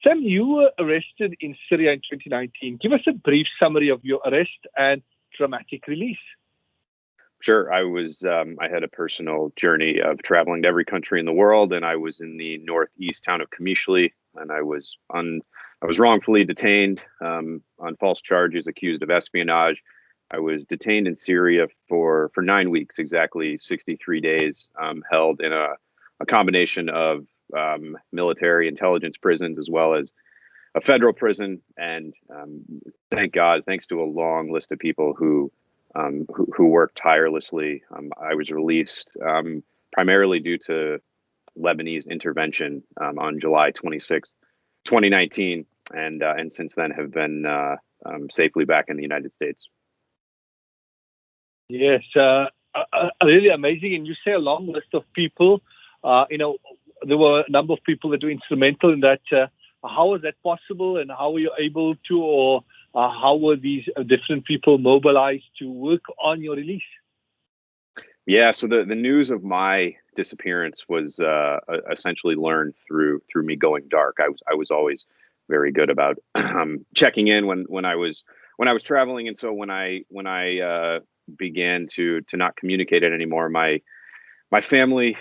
Sam, you were arrested in Syria in 2019. Give us a brief summary of your arrest and dramatic release. Sure. I had a personal journey of traveling to every country in the world, and I was in the northeast town of Qamishli, and I was wrongfully detained on false charges, accused of espionage. I was detained in Syria for 9 weeks, exactly 63 days, held in a combination of military intelligence prisons as well as a federal prison. And thank God, thanks to a long list of people who worked tirelessly, I was released primarily due to Lebanese intervention on July 26th, 2019, and since then have been safely back in the United States. Yes, really amazing. And you say a long list of people. There were a number of people that were instrumental in that. How was that possible, and how were you able to, or how were these different people mobilized to work on your release? Yeah, so the news of my disappearance was essentially learned through me going dark. I was always very good about checking in when I was traveling, and so when I began to not communicate it anymore, my family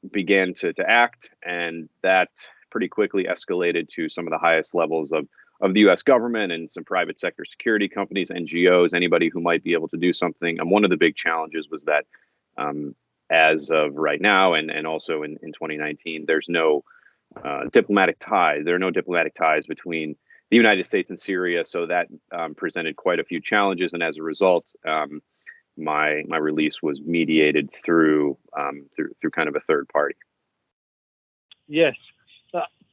began to act, and that pretty quickly escalated to some of the highest levels of the U.S. government and some private sector security companies, NGOs, anybody who might be able to do something. And one of the big challenges was that as of right now, and also in 2019, there's no diplomatic ties. There are no diplomatic ties between the United States and Syria. So that presented quite a few challenges. And as a result, my release was mediated through kind of a third party. Yes.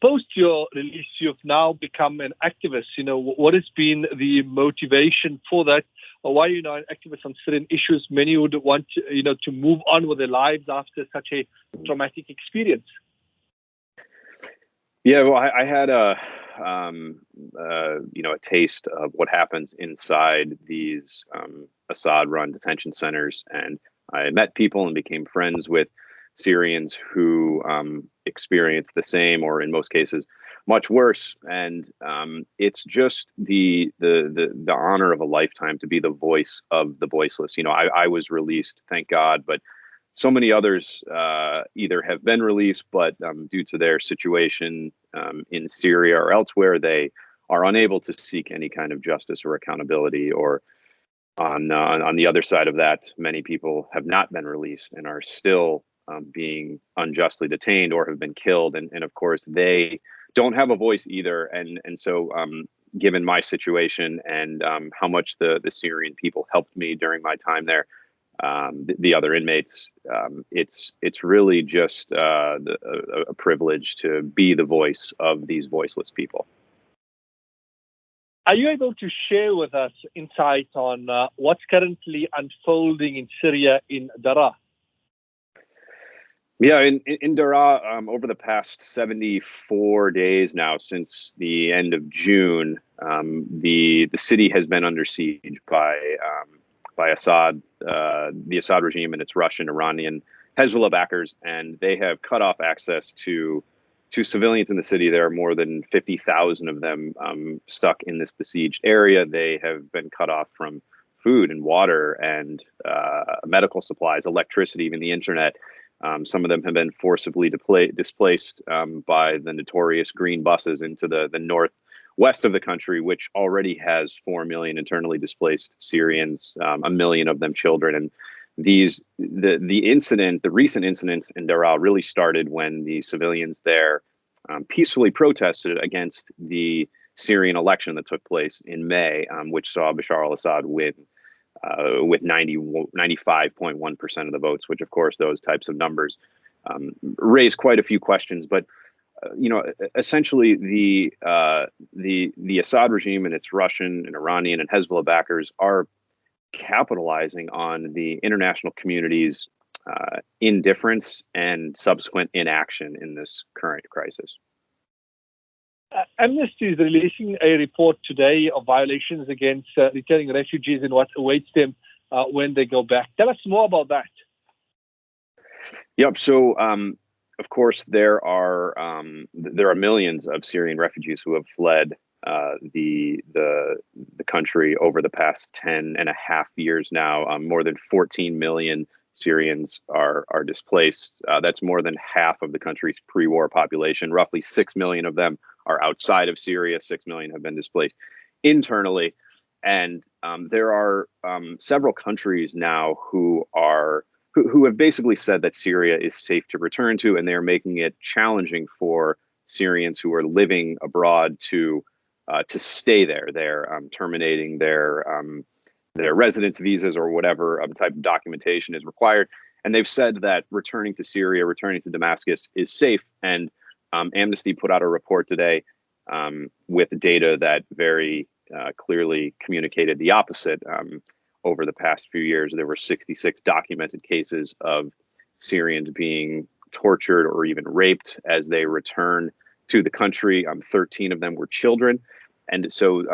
Post your release, you've now become an activist. What has been the motivation for that? Or why are you now an activist on certain issues? Many would want to move on with their lives after such a traumatic experience. Yeah, well, I had a taste of what happens inside these Assad-run detention centers, and I met people and became friends with Syrians who experience the same, or in most cases, much worse. And it's just the honor of a lifetime to be the voice of the voiceless. I was released, thank God, but so many others either have been released, but due to their situation in Syria or elsewhere, they are unable to seek any kind of justice or accountability. Or on the other side of that, many people have not been released and are still being unjustly detained or have been killed. And of course, they don't have a voice either. And so given my situation and how much the Syrian people helped me during my time there, the other inmates, it's really just a privilege to be the voice of these voiceless people. Are you able to share with us insight on what's currently unfolding in Syria, in Daraa? Yeah, in Daraa, over the past 74 days now, since the end of June, the city has been under siege by Assad, the Assad regime and its Russian, Iranian Hezbollah backers, and they have cut off access to civilians in the city. There are more than 50,000 of them stuck in this besieged area. They have been cut off from food and water and medical supplies, electricity, even the internet. Some of them have been forcibly displaced by the notorious green buses into the northwest of the country, which already has 4 million internally displaced Syrians, 1 million of them children. And the recent incidents in Daraa really started when the civilians there peacefully protested against the Syrian election that took place in May, which saw Bashar al-Assad win with 95.1% of the votes, which of course those types of numbers raise quite a few questions. But essentially the Assad regime and its Russian and Iranian and Hezbollah backers are capitalizing on the international community's indifference and subsequent inaction in this current crisis. Amnesty is releasing a report today of violations against returning refugees and what awaits them when they go back. Tell us more about that. Yep. So of course, there are millions of Syrian refugees who have fled the country over the past 10 and a half years now. More than 14 million Syrians are displaced. That's more than half of the country's pre-war population. Roughly 6 million of them are outside of Syria. 6 million have been displaced internally. And there are several countries now who have basically said that Syria is safe to return to, and they're making it challenging for Syrians who are living abroad to stay there. They're terminating their residence visas or whatever type of documentation is required. And they've said that returning to Syria, returning to Damascus is safe. And Amnesty put out a report today with data that very clearly communicated the opposite. Over the past few years, there were 66 documented cases of Syrians being tortured or even raped as they return to the country. 13 of them were children. And so,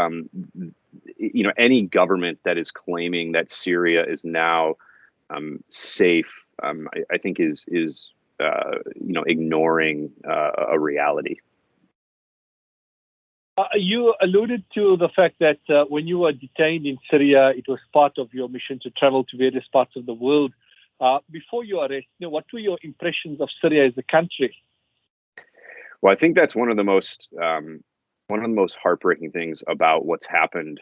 any government that is claiming that Syria is now safe, I think is ignoring a reality. You alluded to the fact that when you were detained in Syria, it was part of your mission to travel to various parts of the world. Before your arrest, what were your impressions of Syria as a country? Well, I think that's one of the most heartbreaking things about what's happened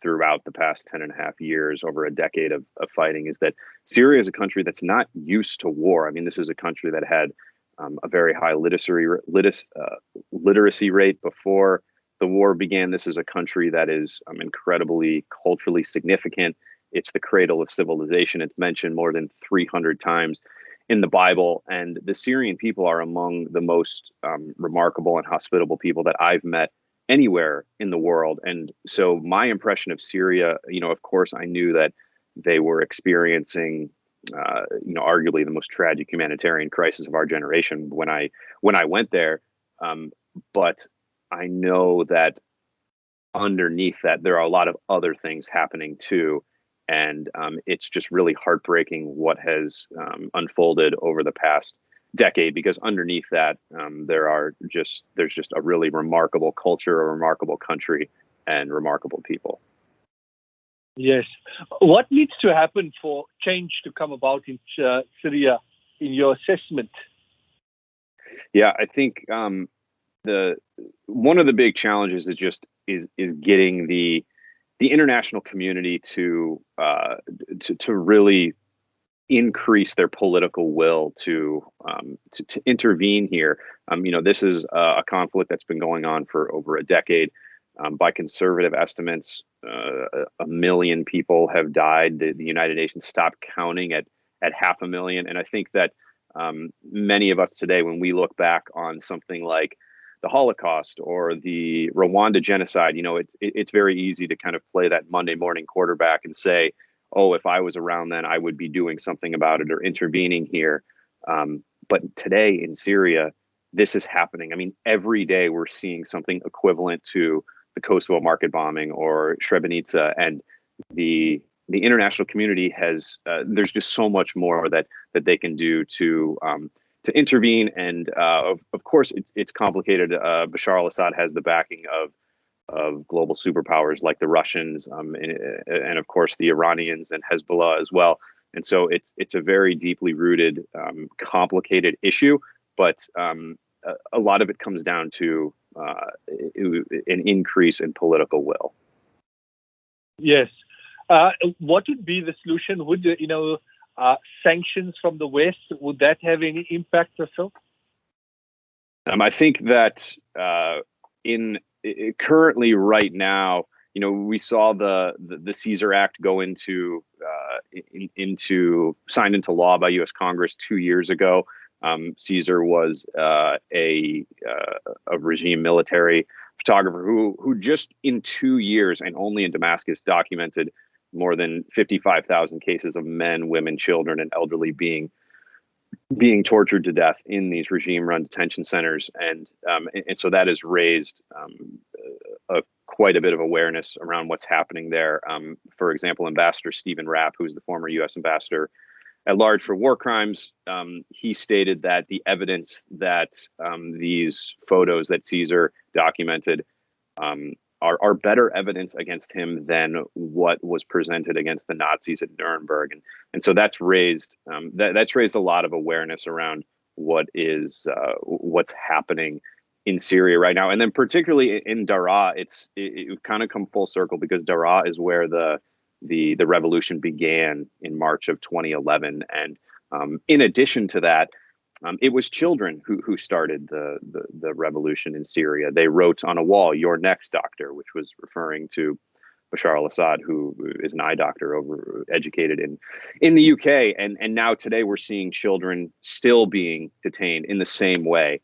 throughout the past 10 and a half years, over a decade of fighting, is that Syria is a country that's not used to war. I mean, this is a country that had a very high literacy rate before the war began. This is a country that is incredibly culturally significant. It's the cradle of civilization. It's mentioned more than 300 times in the Bible. And the Syrian people are among the most remarkable and hospitable people that I've met anywhere in the world. And so my impression of Syria, of course, I knew that they were experiencing arguably the most tragic humanitarian crisis of our generation when I went there. But I know that underneath that, there are a lot of other things happening too. And it's just really heartbreaking what has unfolded over the past decade, because underneath that, there's just a really remarkable culture, a remarkable country, and remarkable people. Yes. What needs to happen for change to come about in Syria, in your assessment? Yeah, I think one of the big challenges is getting the international community to really increase their political will to intervene here. This is a conflict that's been going on for over a decade. By conservative estimates, 1 million people have died. The United Nations stopped counting at 500,000. And I think that many of us today, when we look back on something like the Holocaust or the Rwanda genocide, it's very easy to kind of play that Monday morning quarterback and say, oh, if I was around then, I would be doing something about it or intervening here. But today in Syria, this is happening. I mean, every day we're seeing something equivalent to the Kosovo market bombing or Srebrenica, and the international community has there's just so much more that they can do to intervene. And of course, it's complicated. Bashar al-Assad has the backing of global superpowers like the Russians and of course the Iranians and Hezbollah as well. And so it's a very deeply rooted, complicated issue, but a lot of it comes down to an increase in political will. Yes. What would be the solution? Would sanctions from the West, would that have any impact or so? I think that currently right now, we saw the Caesar Act go signed into law by U.S. Congress 2 years ago. Caesar was a regime military photographer who just in 2 years and only in Damascus documented more than 55,000 cases of men, women, children, and elderly being tortured to death in these regime-run detention centers, and so that has raised quite a bit of awareness around what's happening there. For example, Ambassador Stephen Rapp, who's the former U.S. ambassador at large for war crimes. He stated that the evidence that these photos that Caesar documented are better evidence against him than what was presented against the Nazis at Nuremberg, and so that's raised a lot of awareness around what's happening in Syria right now, and then particularly in Daraa. It kind of come full circle because Daraa is where the revolution began in March of 2011, and in addition to that, it was children who started the revolution in Syria. They wrote on a wall, "Your next doctor," which was referring to Bashar al-Assad, who is an eye doctor educated in the UK. And now today we're seeing children still being detained in the same way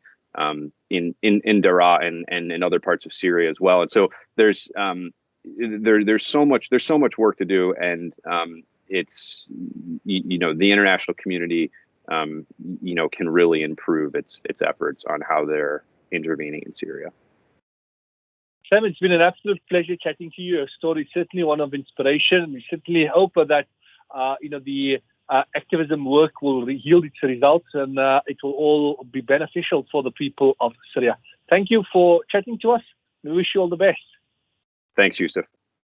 in Daraa and in other parts of Syria as well. And so there's so much work to do, and it's the international community can really improve its efforts on how they're intervening in Syria. Sam, it's been an absolute pleasure chatting to you. Your story is certainly one of inspiration, and we certainly hope that the activism work will yield its results, and it will all be beneficial for the people of Syria. Thank you for chatting to us. We wish you all the best. Thanks, Yusuf.